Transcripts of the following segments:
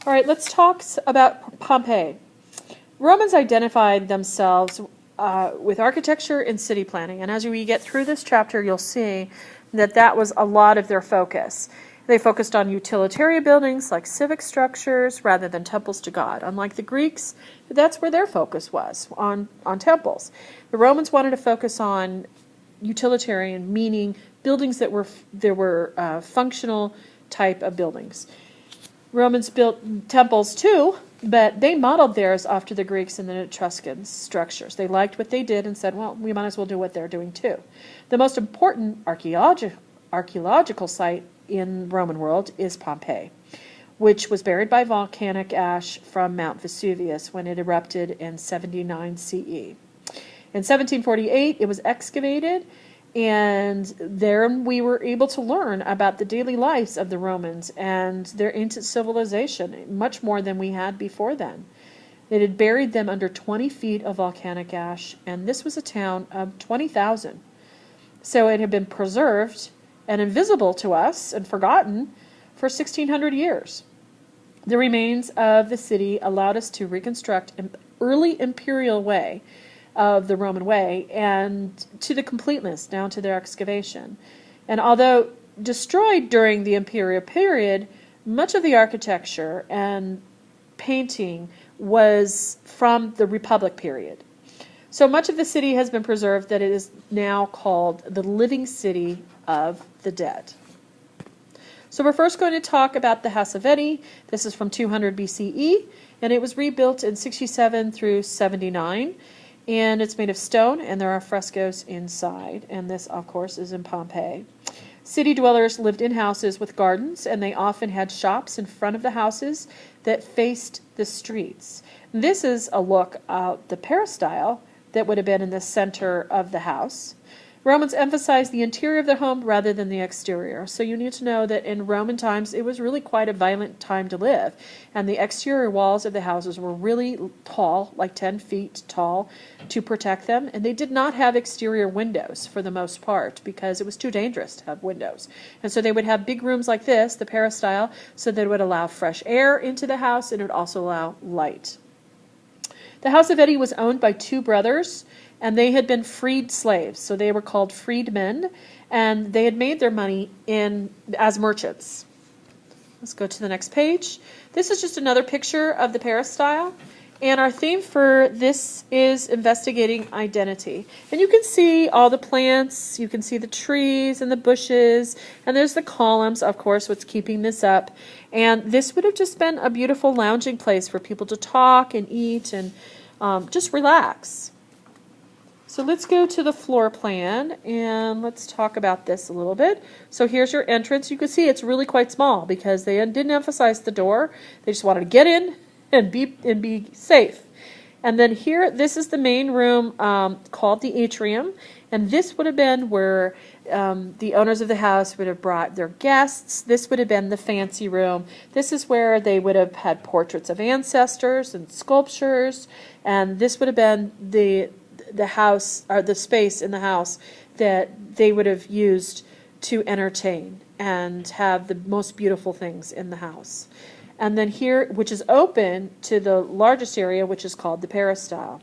All right, let's talk about Pompeii. Romans identified themselves with architecture and city planning, and as we get through this chapter, you'll see that that was a lot of their focus. They focused on utilitarian buildings like civic structures rather than temples to God. Unlike the Greeks, that's where their focus was, on temples. The Romans wanted to focus on utilitarian, meaning buildings that were functional type of buildings. Romans built temples too, but they modeled theirs after the Greeks and the Etruscan structures. They liked what they did and said, well, we might as well do what they're doing too. The most important archaeological site in the Roman world is Pompeii, which was buried by volcanic ash from Mount Vesuvius when it erupted in 79 CE. In 1748, it was excavated, and there we were able to learn about the daily lives of the Romans and their ancient civilization, much more than we had before then. It had buried them under 20 feet of volcanic ash, and this was a town of 20,000. So it had been preserved and invisible to us and forgotten for 1,600 years. The remains of the city allowed us to reconstruct an early imperial way of the Roman way and to the completeness down to their excavation. And although destroyed during the imperial period, much of the architecture and painting was from the Republic period. So much of the city has been preserved that it is now called the living city of the dead. So we're first going to talk about the House of Vettii. This is from 200 BCE, and it was rebuilt in 67 through 79. And it's made of stone, and there are frescoes inside. And this, of course, is in Pompeii. City dwellers lived in houses with gardens, and they often had shops in front of the houses that faced the streets. This is a look at the peristyle that would have been in the center of the house. Romans emphasized the interior of the home rather than the exterior. So you need to know that in Roman times, it was really quite a violent time to live. And the exterior walls of the houses were really tall, like 10 feet tall, to protect them. And they did not have exterior windows for the most part because it was too dangerous to have windows. And so they would have big rooms like this, the peristyle, so that it would allow fresh air into the house and it would also allow light. The House of Vettii was owned by two brothers, and they had been freed slaves, so they were called freedmen, and they had made their money as merchants. Let's go to the next page. This is just another picture of the peristyle, and our theme for this is investigating identity. And you can see all the plants, you can see the trees and the bushes, and there's the columns, of course, what's keeping this up. And this would have just been a beautiful lounging place for people to talk and eat and just relax. So let's go to the floor plan and let's talk about this a little bit. So here's your entrance. You can see it's really quite small because they didn't emphasize the door. They just wanted to get in and be safe. And then here, this is the main room called the Atrium. And this would have been where the owners of the house would have brought their guests. This would have been the fancy room. This is where they would have had portraits of ancestors and sculptures. And this would have been the house, or the space in the house that they would have used to entertain and have the most beautiful things in the house. And then here, which is open to the largest area, which is called the peristyle,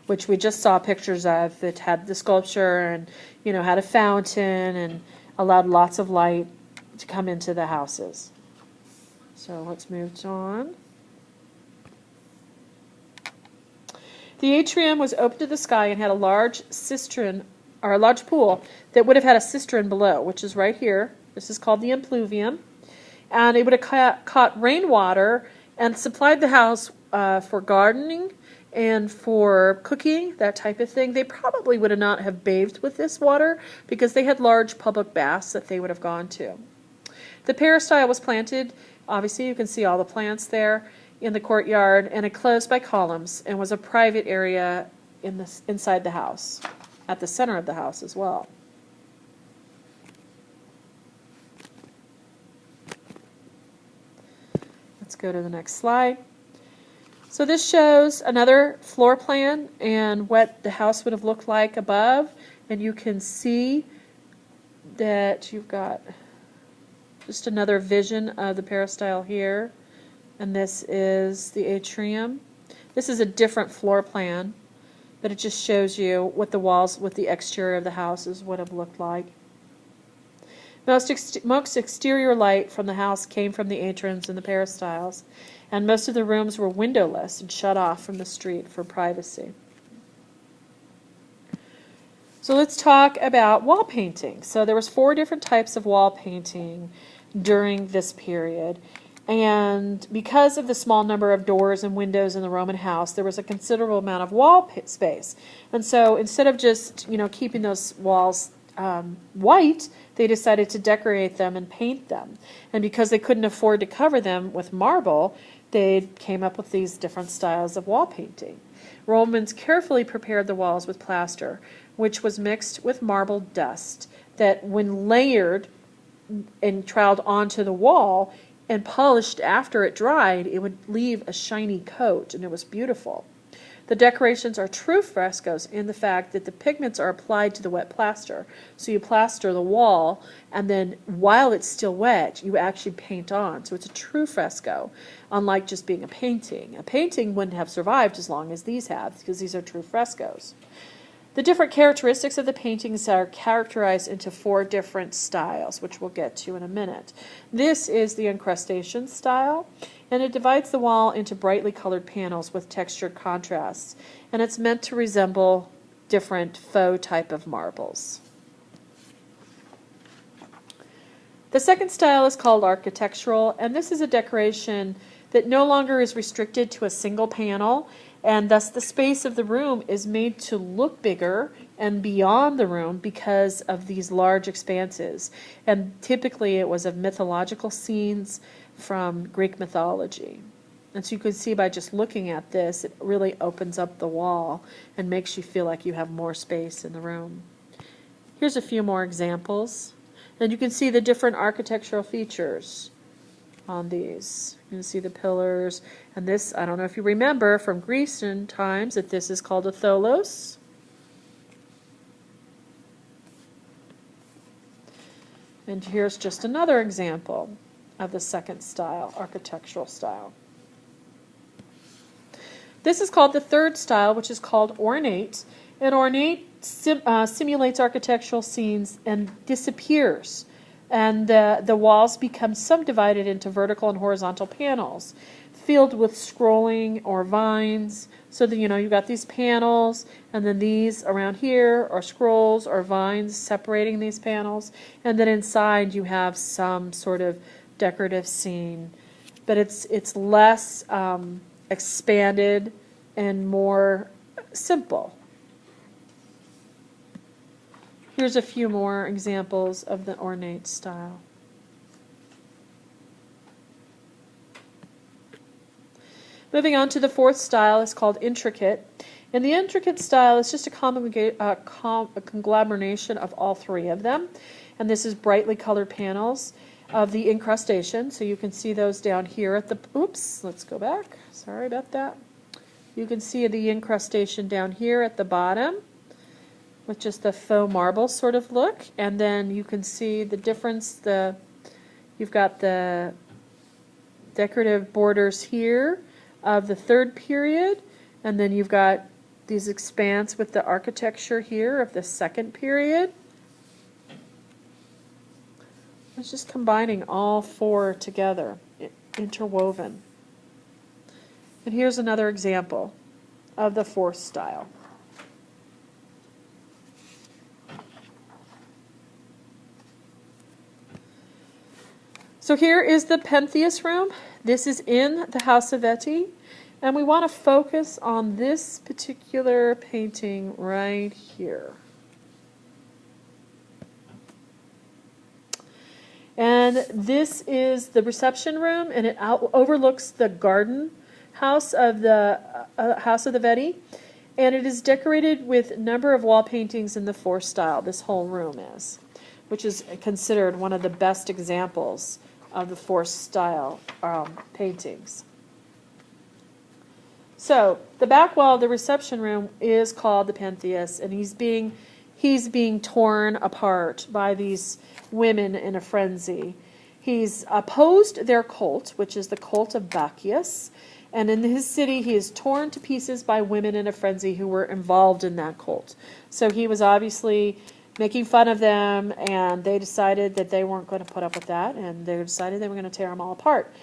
which we just saw pictures of. It had the sculpture and, had a fountain and allowed lots of light to come into the houses. So let's move on. The atrium was open to the sky and had a large cistern, or a large pool, that would have had a cistern below, which is right here. This is called the impluvium. And it would have caught rainwater and supplied the house for gardening and for cooking, that type of thing. They probably would have not have bathed with this water because they had large public baths that they would have gone to. The peristyle was planted, obviously you can see all the plants there, in the courtyard, and enclosed by columns, and was a private area inside the house, at the center of the house as well. Let's go to the next slide. So this shows another floor plan and what the house would have looked like above, and you can see that you've got just another vision of the peristyle here. And this is the atrium. This is a different floor plan, but it just shows you what the walls, what the exterior of the houses would have looked like. Most exterior light from the house came from the atriums and the peristyles, and most of the rooms were windowless and shut off from the street for privacy. So let's talk about wall painting. So there was 4 different types of wall painting during this period. And because of the small number of doors and windows in the Roman house, there was a considerable amount of wall space. And so instead of just, keeping those walls white, they decided to decorate them and paint them. And because they couldn't afford to cover them with marble, they came up with these different styles of wall painting. Romans carefully prepared the walls with plaster, which was mixed with marble dust, that when layered and troweled onto the wall and polished after it dried, it would leave a shiny coat, and it was beautiful. The decorations are true frescoes in the fact that the pigments are applied to the wet plaster. So you plaster the wall, and then while it's still wet, you actually paint on. So it's a true fresco, unlike just being a painting. A painting wouldn't have survived as long as these have, because these are true frescoes. The different characteristics of the paintings are characterized into 4 different styles, which we'll get to in a minute. This is the Incrustation Style, and it divides the wall into brightly colored panels with textured contrasts, and it's meant to resemble different faux type of marbles. The second style is called architectural, and this is a decoration that no longer is restricted to a single panel, and thus the space of the room is made to look bigger and beyond the room because of these large expanses. And typically it was of mythological scenes from Greek mythology. And so you can see by just looking at this, it really opens up the wall and makes you feel like you have more space in the room. Here's a few more examples. And you can see the different architectural features on these. You can see the pillars, and this, I don't know if you remember from Grecian times, that this is called a tholos. And here's just another example of the second style, architectural style. This is called the third style, which is called ornate. And ornate simulates architectural scenes and disappears. And the walls become subdivided into vertical and horizontal panels, filled with scrolling or vines. So that, you've got these panels, and then these around here are scrolls or vines separating these panels. And then inside you have some sort of decorative scene. But it's less expanded and more simple. Here's a few more examples of the ornate style. Moving on to the fourth style, it's called intricate. And the intricate style is just a conglomeration of all 3 of them. And this is brightly colored panels of the incrustation. So you can see those down here at the, oops, let's go back. Sorry about that. You can see the incrustation down here at the bottom, with just the faux marble sort of look, and then you can see the difference. You've got the decorative borders here of the 3rd period, and then you've got these expanse with the architecture here of the 2nd period. It's just combining all 4 together, interwoven. And here's another example of the 4th style. So here is the Pentheus Room. This is in the house of Vettii, and we want to focus on this particular painting right here. And this is the reception room, and it overlooks the garden house of the Vettii, and it is decorated with a number of wall paintings in the 4th style. This whole room is, which is considered one of the best examples of the 4th style paintings. So the back wall of the reception room is called the Pentheus, and he's being torn apart by these women in a frenzy. He's opposed their cult, which is the cult of Bacchus, and in his city he is torn to pieces by women in a frenzy who were involved in that cult. So he was obviously making fun of them, and they decided that they weren't going to put up with that, and they decided they were going to tear them all apart.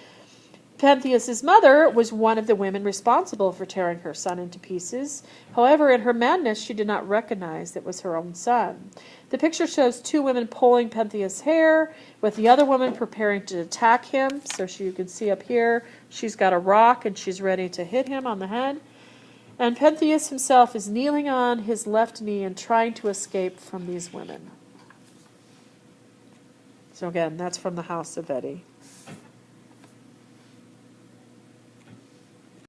Pentheus' mother was one of the women responsible for tearing her son into pieces. However, in her madness, she did not recognize that it was her own son. The picture shows two women pulling Pentheus' hair, with the other woman preparing to attack him. So you can see up here, she's got a rock and she's ready to hit him on the head. And Pentheus himself is kneeling on his left knee and trying to escape from these women. So again, that's from the house of Vettii.